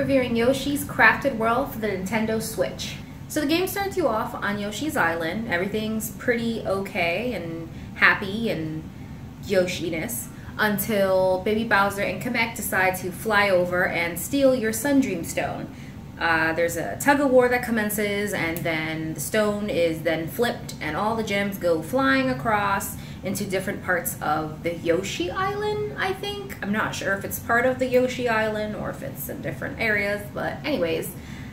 reviewing Yoshi's Crafted World for the Nintendo Switch. So the game starts you off on Yoshi's Island. Everything's pretty okay and happy and Yoshi-ness until Baby Bowser and Kamek decide to fly over and steal your Sundream Stone. There's a tug-of-war that commences, and then the stone is then flipped and all the gems go flying across into different parts of the Yoshi Island, I think. I'm not sure if it's part of the Yoshi Island or if it's in different areas, but anyways,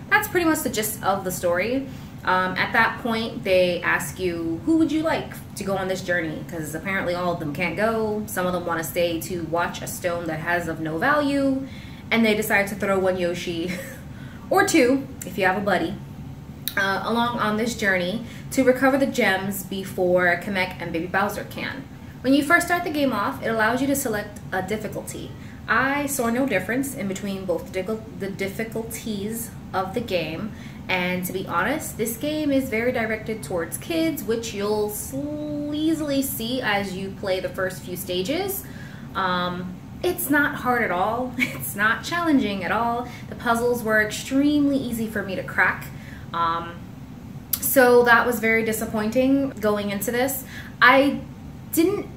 that's pretty much the gist of the story. At that point, they ask you, who would you like to go on this journey? Because apparently all of them can't go. Some of them want to stay to watch a stone that has of no value, and they decide to throw one Yoshi or two, if you have a buddy, along on this journey to recover the gems before Kamek and Baby Bowser can. When you first start the game off, it allows you to select a difficulty. I saw no difference in between both the difficulties of the game, and to be honest, this game is very directed towards kids, which you'll easily see as you play the first few stages. It's not hard at all. It's not challenging at all. The puzzles were extremely easy for me to crack. So that was very disappointing going into this. I didn't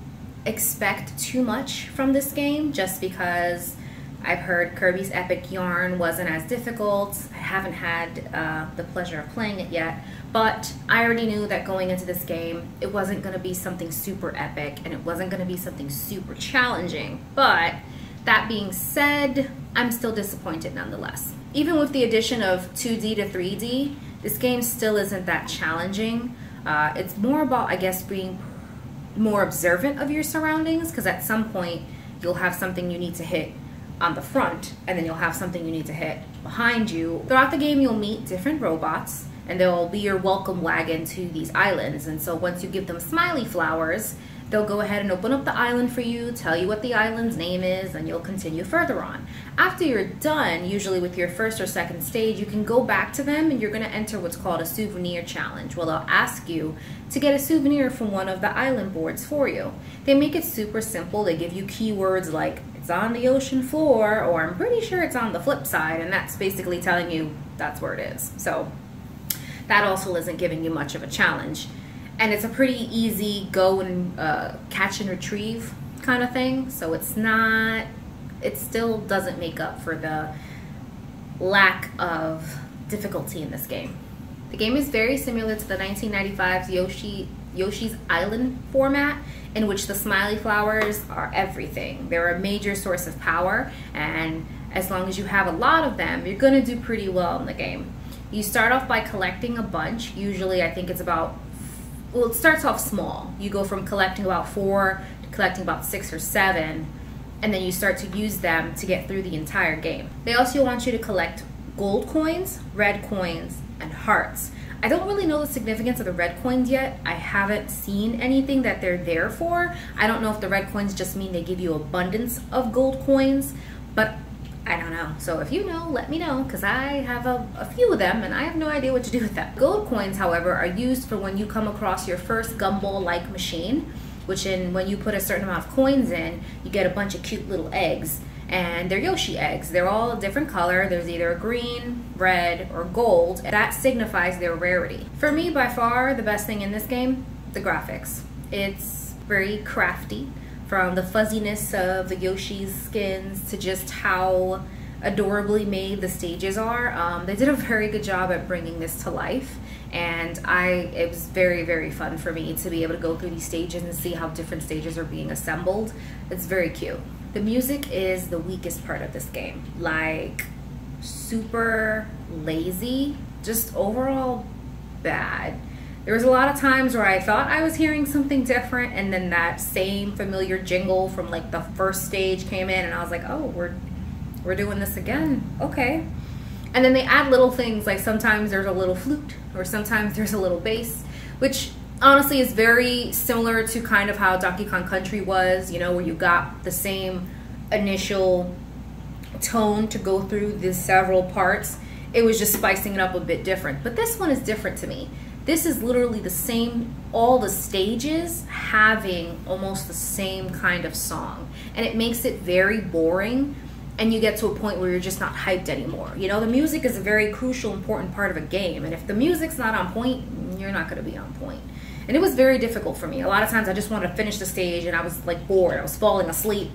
expect too much from this game just because I've heard Kirby's Epic Yarn wasn't as difficult. I haven't had the pleasure of playing it yet, but I already knew that going into this game, it wasn't going to be something super epic and it wasn't going to be something super challenging. But that being said, I'm still disappointed nonetheless. Even with the addition of 2D to 3D, this game still isn't that challenging. It's more about, I guess, being more observant of your surroundings, because at some point you'll have something you need to hit on the front, and then you'll have something you need to hit behind you. Throughout the game, you'll meet different robots, and they'll be your welcome wagon to these islands. And so once you give them smiley flowers, they'll go ahead and open up the island for you, tell you what the island's name is, and you'll continue further on. After you're done, usually with your first or second stage, you can go back to them and you're going to enter what's called a souvenir challenge. Well, they'll ask you to get a souvenir from one of the island boards for you. They make it super simple. They give you keywords like, it's on the ocean floor, or I'm pretty sure it's on the flip side, and that's basically telling you that's where it is. So that also isn't giving you much of a challenge. And it's a pretty easy go and catch and retrieve kind of thing. So it's not, it still doesn't make up for the lack of difficulty in this game. The game is very similar to the 1995's Yoshi's Island format, in which the smiley flowers are everything. They're a major source of power, and as long as you have a lot of them, you're gonna do pretty well in the game. You start off by collecting a bunch. Usually I think it's about, well, it starts off small. You go from collecting about 4 to collecting about 6 or 7, and then you start to use them to get through the entire game. They also want you to collect gold coins, red coins, and hearts. I don't really know the significance of the red coins yet. I haven't seen anything that they're there for. I don't know if the red coins just mean they give you abundance of gold coins, but I don't know. So if you know, let me know, because I have a few of them and I have no idea what to do with them. Gold coins, however, are used for when you come across your first gumball-like machine, which when you put a certain amount of coins in, you get a bunch of cute little eggs. And they're Yoshi eggs. They're all a different color. There's either green, red, or gold. That signifies their rarity. For me, by far, the best thing in this game, the graphics. It's very crafty, from the fuzziness of the Yoshi's skins to just how adorably made the stages are. They did a very good job at bringing this to life, and it was very, very fun for me to be able to go through these stages and see how different stages are being assembled. It's very cute. The music is the weakest part of this game. Like, super lazy, just overall bad. There was a lot of times where I thought I was hearing something different, and then that same familiar jingle from like the first stage came in, and I was like, oh, we're doing this again, okay. And then they add little things, like sometimes there's a little flute, or sometimes there's a little bass, which honestly is very similar to kind of how Donkey Kong Country was, you know, where you got the same initial tone to go through the several parts. It was just spicing it up a bit different. But this one is different to me. This is literally the same, all the stages having almost the same kind of song. And it makes it very boring and you get to a point where you're just not hyped anymore. You know, the music is a very crucial, important part of a game, and if the music's not on point, you're not going to be on point. And it was very difficult for me. A lot of times I just wanted to finish the stage and I was like bored. I was falling asleep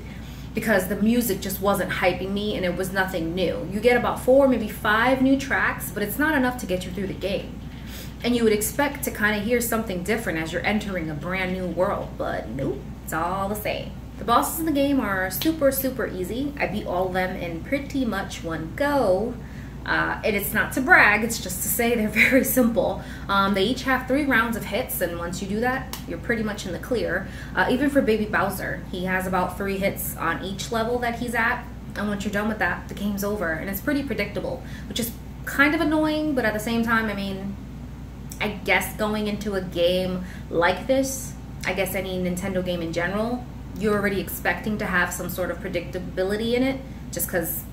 because the music just wasn't hyping me and it was nothing new. You get about 4, maybe 5 new tracks, but it's not enough to get you through the game. And you would expect to kind of hear something different as you're entering a brand new world, but nope, it's all the same. The bosses in the game are super, super easy. I beat all of them in pretty much one go. And it's not to brag, it's just to say they're very simple. They each have 3 rounds of hits, and once you do that, you're pretty much in the clear. Even for Baby Bowser, he has about 3 hits on each level that he's at, and once you're done with that, the game's over. And it's pretty predictable, which is kind of annoying, but at the same time, I mean, I guess going into a game like this, I guess any Nintendo game in general, you're already expecting to have some sort of predictability in it, just because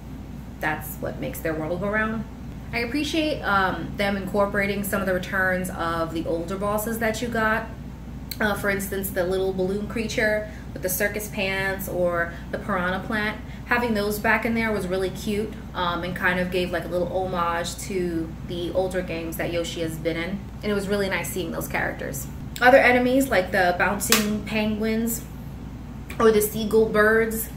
that's what makes their world go round. I appreciate them incorporating some of the returns of the older bosses that you got. For instance, the little balloon creature with the circus pants or the piranha plant. Having those back in there was really cute and kind of gave like a little homage to the older games that Yoshi has been in. And it was really nice seeing those characters. Other enemies like the bouncing penguins or the seagull birds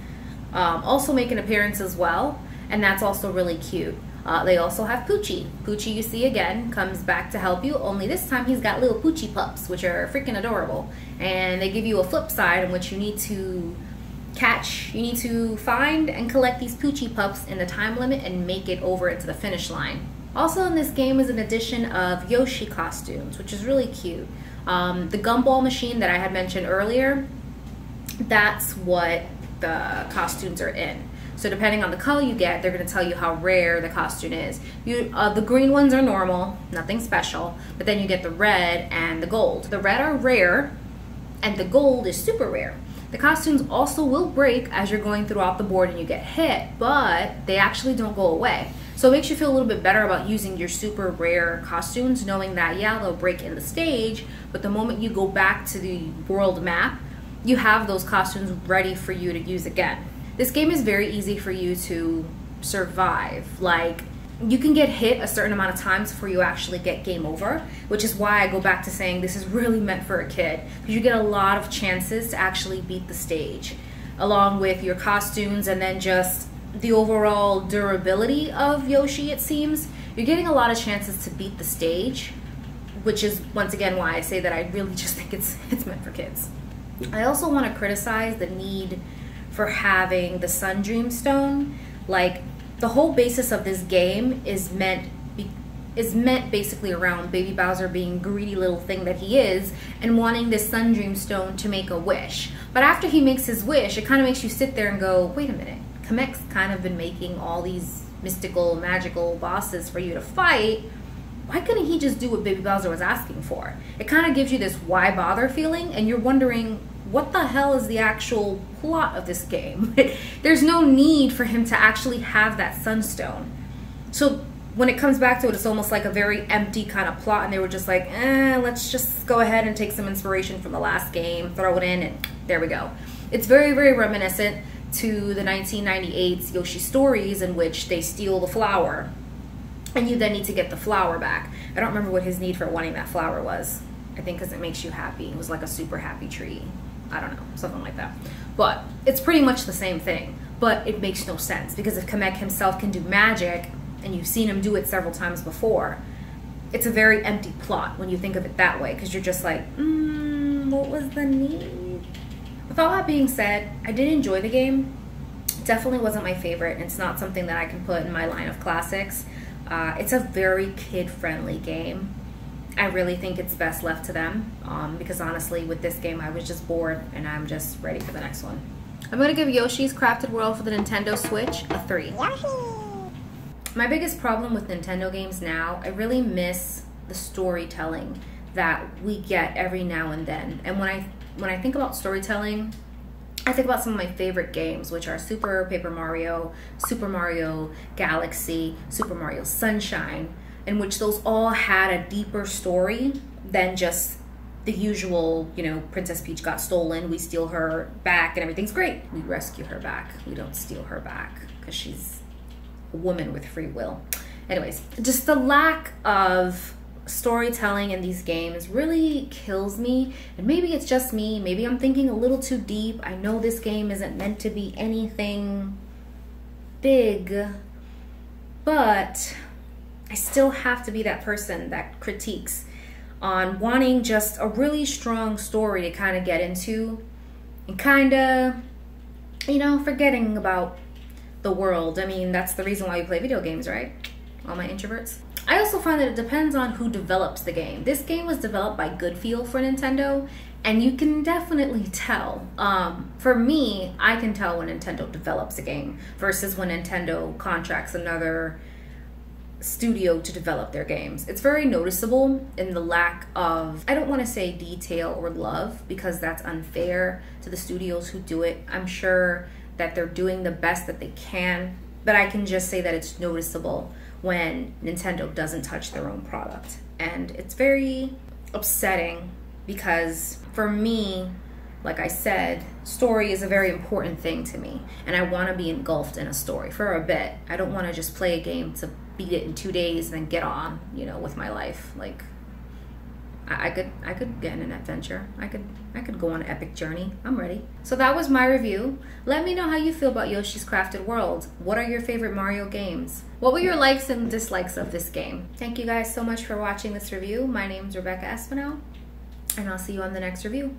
also make an appearance as well. And that's also really cute. They also have Poochie. Poochie, you see again, comes back to help you, only this time he's got little Poochie pups, which are freaking adorable. And they give you a flip side in which you need to find and collect these Poochie pups in the time limit and make it over into the finish line. Also in this game is an addition of Yoshi costumes, which is really cute. The gumball machine that I had mentioned earlier, that's what the costumes are in. So depending on the color you get, they're going to tell you how rare the costume is. The green ones are normal, nothing special, but then you get the red and the gold. The red are rare, and the gold is super rare. The costumes also will break as you're going throughout the board and you get hit, but they actually don't go away. So it makes you feel a little bit better about using your super rare costumes, knowing that, yeah, they'll break in the stage, but the moment you go back to the world map, you have those costumes ready for you to use again. This game is very easy for you to survive. Like, you can get hit a certain amount of times before you actually get game over, which is why I go back to saying this is really meant for a kid, because you get a lot of chances to actually beat the stage, along with your costumes and then just the overall durability of Yoshi, it seems. You're getting a lot of chances to beat the stage, which is, once again, why I say that I really just think it's meant for kids. I also want to criticize the need for having the Sun Dream Stone. Like, the whole basis of this game is meant basically around Baby Bowser being greedy little thing that he is and wanting this Sun Dream Stone to make a wish. But after he makes his wish, it kind of makes you sit there and go, wait a minute, Kamek's kind of been making all these mystical, magical bosses for you to fight. Why couldn't he just do what Baby Bowser was asking for? It kind of gives you this why bother feeling, and you're wondering, what the hell is the actual plot of this game? There's no need for him to actually have that sunstone. So when it comes back to it, it's almost like a very empty kind of plot, and they were just like, let's just go ahead and take some inspiration from the last game, throw it in, and there we go. It's very, very reminiscent to the 1998's Yoshi Stories, in which they steal the flower, and you then need to get the flower back. I don't remember what his need for wanting that flower was. I think because it makes you happy. It was like a super happy tree. I don't know, something like that. But it's pretty much the same thing, but it makes no sense, because if Kamek himself can do magic, and you've seen him do it several times before, it's a very empty plot when you think of it that way, because you're just like, what was the need? With all that being said, I did enjoy the game. It definitely wasn't my favorite, and it's not something that I can put in my line of classics. It's a very kid-friendly game. I really think it's best left to them, because honestly, with this game, I was just bored, and I'm just ready for the next one. I'm going to give Yoshi's Crafted World for the Nintendo Switch a 3. Yoshi! My biggest problem with Nintendo games now, I really miss the storytelling that we get every now and then. And when I think about storytelling, I think about some of my favorite games, which are Super Paper Mario, Super Mario Galaxy, Super Mario Sunshine, in which those all had a deeper story than just the usual, you know, Princess Peach got stolen, we steal her back, and everything's great. We rescue her back. We don't steal her back, because she's a woman with free will. Anyways, just the lack of storytelling in these games really kills me. And maybe it's just me. Maybe I'm thinking a little too deep. I know this game isn't meant to be anything big, but I still have to be that person that critiques on wanting just a really strong story to kind of get into and kind of, you know, forgetting about the world. I mean, that's the reason why we play video games, right? All my introverts. I also find that it depends on who develops the game. This game was developed by Goodfeel for Nintendo, and you can definitely tell. For me, I can tell when Nintendo develops a game versus when Nintendo contracts another studio to develop their games. It's very noticeable in the lack of, I don't want to say detail or love, because that's unfair to the studios who do it. I'm sure that they're doing the best that they can, but I can just say that it's noticeable when Nintendo doesn't touch their own product. And it's very upsetting because for me, like I said, story is a very important thing to me, and I want to be engulfed in a story for a bit. I don't want to just play a game to beat it in 2 days and then get on, you know, with my life. Like, I could get in an adventure. I could go on an epic journey. I'm ready. So that was my review. Let me know how you feel about Yoshi's Crafted World. What are your favorite Mario games? What were your likes and dislikes of this game? Thank you guys so much for watching this review. My name is Rebecca Espinel, and I'll see you on the next review.